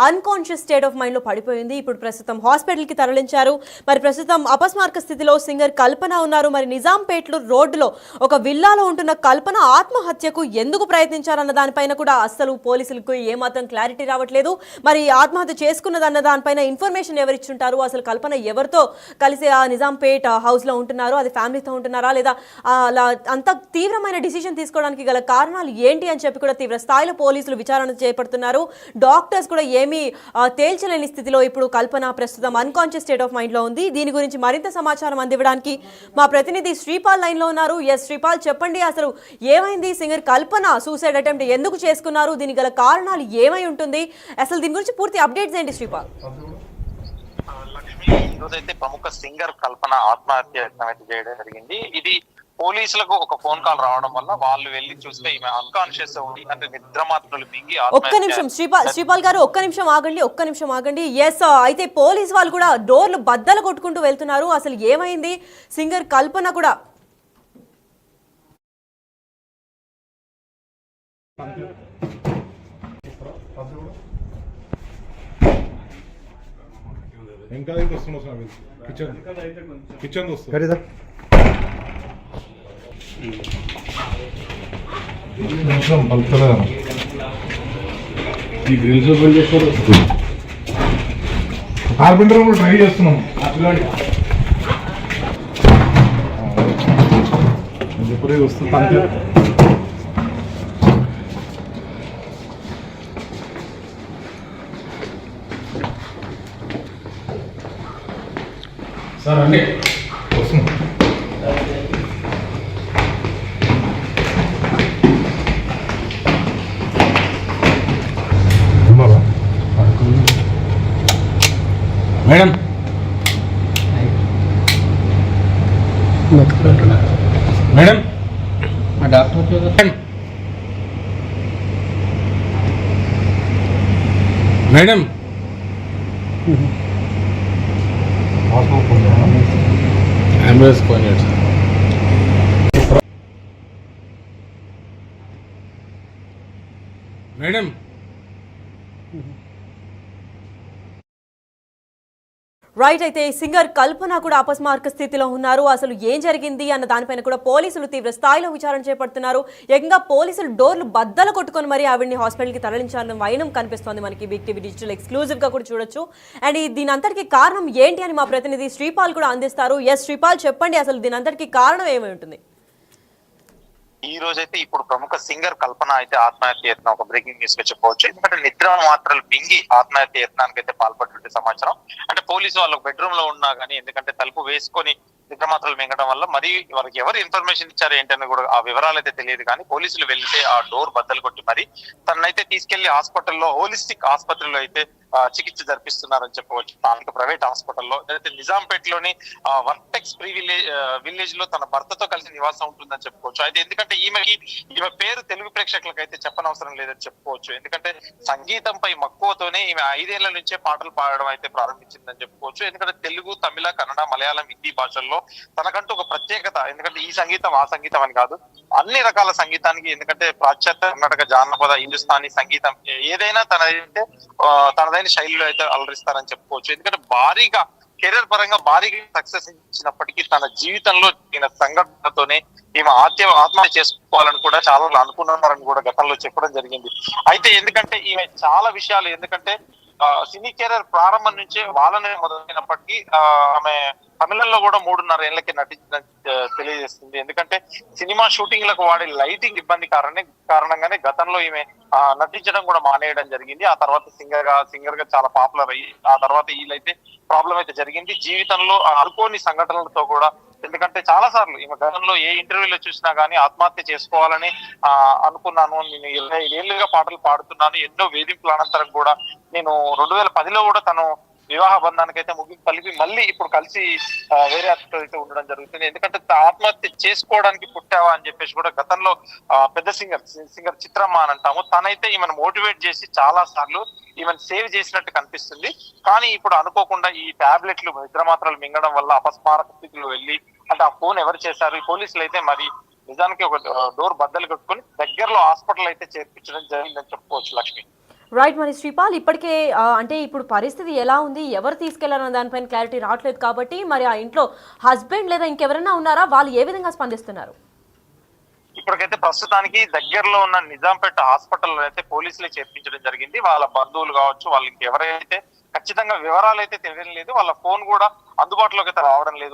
Unconscious state of mind లో పడిపోయింది. ఇప్పుడు ప్రస్తుతం హాస్పిటల్ కి తరలించారు. మరి ప్రస్తుతం అపస్మారక స్థితిలో సింగర్ కల్పన ఉన్నారు. మరి నిజాంపేట్ రోడ్డులో ఒక విల్లాలో ఉంటున్న కల్పన ఆత్మహత్యకు ఎందుకు ప్రయత్నించారన్న దానిపైన కూడా అస్సలు పోలీసులకు ఏమాత్రం క్లారిటీ రావట్లేదు. మరి ఆత్మహత్య చేసుకున్నదన్న దానిపైన ఇన్ఫర్మేషన్ ఎవరిచ్చుంటారు, అసలు కల్పన ఎవరితో కలిసి ఆ నిజాంపేట్ హౌస్ లో ఉంటున్నారు, అది ఫ్యామిలీతో ఉంటున్నారా లేదా అలా అంత తీవ్రమైన డిసిషన్ తీసుకోవడానికి గల కారణాలు ఏంటి అని చెప్పి కూడా తీవ్ర స్థాయిలో పోలీసులు విచారణ చేపడుతున్నారు. డాక్టర్స్ కూడా ఏమీ తేల్చలేని స్థితిలో ఇప్పుడు కల్పన ప్రస్తుతం అన్కాన్షియస్ స్టేట్ ఆఫ్ మైండ్ లో ఉంది. దీని గురించి మరింత సమాచారం అందివ్వడానికి మా ప్రతినిధి శ్రీపాల్ లైన్ లో ఉన్నారు. ఎస్ శ్రీపాల్, చెప్పండి, అసలు ఏమైంది? సింగర్ కల్పన సూసైడ్ అటెంప్ట్ ఎందుకు చేసుకున్నారు, దీనికి గల కారణాలు ఏమై ఉంటుంది, అసలు దీని గురించి పూర్తి అప్డేట్స్ ఏంటి శ్రీపాల్? ఈరోజైతే ప్రముఖ సింగర్ కల్పన ఆత్మహత్య చేయడం జరిగింది. ఇది పోలీసులకు ఒక ఫోన్ కాల్ రావడం వల్ల వాళ్ళు వెళ్లి చూస్తే ఈమె అన్కాన్షియస్ ఉంది, అంటే నిద్ర మాత్రలు మింగి. ఒక్క నిమిషం శ్రీపాల్ గారు, ఒక్క నిమిషం ఆగండి. ఎస్, అయితే పోలీస్ వాళ్ళు కూడా డోర్లు బద్దలు కొట్టుకుంటూ వెళ్తున్నారు. అసలు ఏమైంది? సింగర్ కల్పన కూడా ఇంకా కిచెన్ వస్తుంది. కార్పెంటర్ కూడా ట్రై చేస్తున్నాం. ఎప్పుడే వస్తుంది అంతే. సార్ అండి వస్తున్నాం. మేడం మేడం మా డాక్టర్ మేడం అంబులెన్స్ ఫోన్ చేయండి సార్. మేడం రైట్, అయితే సింగర్ కల్పన కూడా అపస్మారక స్థితిలో ఉన్నారు. అసలు ఏం జరిగింది అన్న దానిపైన కూడా పోలీసులు తీవ్ర స్థాయిలో విచారణ చేపడుతున్నారు. ఏకంగా పోలీసులు డోర్లు బద్దలు కొట్టుకొని మరి ఆవిడ్ని హాస్పిటల్కి తరలించాలన్న వైనం కనిపిస్తోంది మనకి బిగ్ టీవీ డిజిటల్ ఎక్స్క్లూజివ్ గా కూడా చూడొచ్చు. అండ్ దీని అంతటికి కారణం ఏంటి అని మా ప్రతినిధి శ్రీపాల్ కూడా అందిస్తారు. ఎస్ శ్రీపాల్, చెప్పండి, అసలు దీని అంతటికి కారణం ఏమై ఉంటుంది? ఈ రోజైతే ఇప్పుడు ప్రముఖ సింగర్ కల్పన అయితే ఆత్మహత్య యత్నం ఒక బ్రేకింగ్ న్యూస్ గా చెప్పవచ్చు. ఎందుకంటే నిద్ర మాత్రలు మింగి ఆత్మహత్య యత్నానికి అయితే పాల్పడినట్టు సమాచారం. అంటే పోలీసు వాళ్ళు బెడ్రూమ్ లో ఉన్నా కానీ, ఎందుకంటే తలుపు వేసుకొని నిద్ర మాత్రలు మింగడం వల్ల మరి వారికి ఎవరు ఇన్ఫర్మేషన్ ఇచ్చారు ఏంటని కూడా ఆ వివరాలు అయితే తెలియదు. కానీ పోలీసులు వెళ్తే ఆ డోర్ బద్దలు కొట్టి మరి తనైతే తీసుకెళ్లి హాస్పిటల్లో, హోలిస్టిక్ ఆసుపత్రిలో అయితే చికిత్స జరిపిస్తున్నారని చెప్పవచ్చు. స్థానిక ప్రైవేట్ హాస్పిటల్లో, అయితే నిజాంపేట్ లోని వర్టెక్స్ ప్రీ విలేజ్ లో తన భర్తతో కలిసి నివాసం ఉంటుందని చెప్పుకోవచ్చు. అయితే ఎందుకంటే ఈమె పేరు తెలుగు ప్రేక్షకులకు అయితే చెప్పనవసరం లేదని చెప్పుకోవచ్చు. ఎందుకంటే సంగీతంపై మక్కువతోనే ఈమె 5 ఏళ్ల నుంచే పాటలు పాడడం అయితే ప్రారంభించిందని చెప్పుకోవచ్చు. ఎందుకంటే తెలుగు, తమిళ, కన్నడ, మలయాళం, హిందీ భాషల్లో తనకంటూ ఒక ప్రత్యేకత. ఎందుకంటే ఈ సంగీతం ఆ సంగీతం అని కాదు, అన్ని రకాల సంగీతానికి, ఎందుకంటే పాశ్చాత్య, కర్ణాటక, జానపద, హిందుస్థానీ సంగీతం ఏదైనా తనదైన శైలిలో అయితే అలరిస్తారని చెప్పుకోవచ్చు. ఎందుకంటే భారీగా కెరీర్ పరంగా భారీగా సక్సెస్ ఇచ్చినప్పటికీ తన జీవితంలో సంఘటనతోనే ఈమె ఆత్మహత్య చేసుకోవాలని కూడా చాలా అనుకున్నారని కూడా గతంలో చెప్పడం జరిగింది. అయితే ఎందుకంటే ఈమె చాలా విషయాలు, ఎందుకంటే సినీ కెరీర్ ప్రారంభం నుంచే వాళ్ళనే మొదలైనప్పటికీ ఆమె తమిళంలో కూడా 3.5 ఏళ్లకి నటించడం తెలియజేస్తుంది. ఎందుకంటే సినిమా షూటింగ్ లకు వాడే లైటింగ్ ఇబ్బంది కారణంగానే గతంలో ఈమె నటించడం కూడా మానేయడం జరిగింది. ఆ తర్వాత సింగర్ గా చాలా పాపులర్ అయ్యి ఆ తర్వాత వీళ్ళైతే ప్రాబ్లం అయితే జరిగింది జీవితంలో. అనుకోని సంఘటనలతో కూడా, ఎందుకంటే చాలా సార్లు ఈమె గతంలో ఏ ఇంటర్వ్యూలో చూసినా గానీ ఆత్మహత్య చేసుకోవాలని అనుకున్నాను, నేను 25 ఏళ్లుగా పాటలు పాడుతున్నాను, ఎన్నో వేధింపుల అనంతరం కూడా నేను 2010లో కూడా తను వివాహ బంధానికి అయితే ముగింపు కలిపి మళ్ళీ ఇప్పుడు కలిసి వేరే అతనితో అయితే ఉండడం జరుగుతుంది. ఎందుకంటే ఆత్మహత్య చేసుకోవడానికి పుట్టావా అని చెప్పేసి కూడా గతంలో పెద్ద సింగర్ చిత్రమ్మ అని అంటాము, తనైతే ఈమెను మోటివేట్ చేసి చాలా సార్లు ఈమెను సేవ్ చేసినట్టు కనిపిస్తుంది. కానీ ఇప్పుడు అనుకోకుండా ఈ టాబ్లెట్లు, నిద్ర మాత్రలు మింగడం వల్ల అపస్మారక స్థితిలో వెళ్ళి, అంటే ఆ ఫోన్ ఎవరు చేశారు, పోలీసులు అయితే మరి నిజానికి ఒక డోర్ బద్దలు కట్టుకొని దగ్గరలో హాస్పిటల్ అయితే చేర్పించడం జరిగిందని చెప్పుకోవచ్చు. లక్ష్మి, రైట్. మరి శ్రీపాల్ ఇప్పటికే అంటే ఇప్పుడు పరిస్థితి ఎలా ఉంది, ఎవరు తీసుకెళ్లారన్న దానిపైన క్లారిటీ రావట్లేదు కాబట్టి మరి ఆ ఇంట్లో హస్బెండ్ లేదా ఇంకెవరైనా ఉన్నారా, వాళ్ళు ఏ విధంగా స్పందిస్తున్నారు? ఇప్పటికైతే ప్రస్తుతానికి దగ్గరలో ఉన్న నిజాంపేట హాస్పిటల్లో అయితే పోలీసులే చేర్పించడం జరిగింది. వాళ్ళ బంధువులు కావచ్చు, వాళ్ళకి ఎవరైతే ఖచ్చితంగా వివరాలు అయితే తెలియడం లేదు, వాళ్ళ ఫోన్ కూడా అందుబాటులోకి అయితే రావడం లేదు.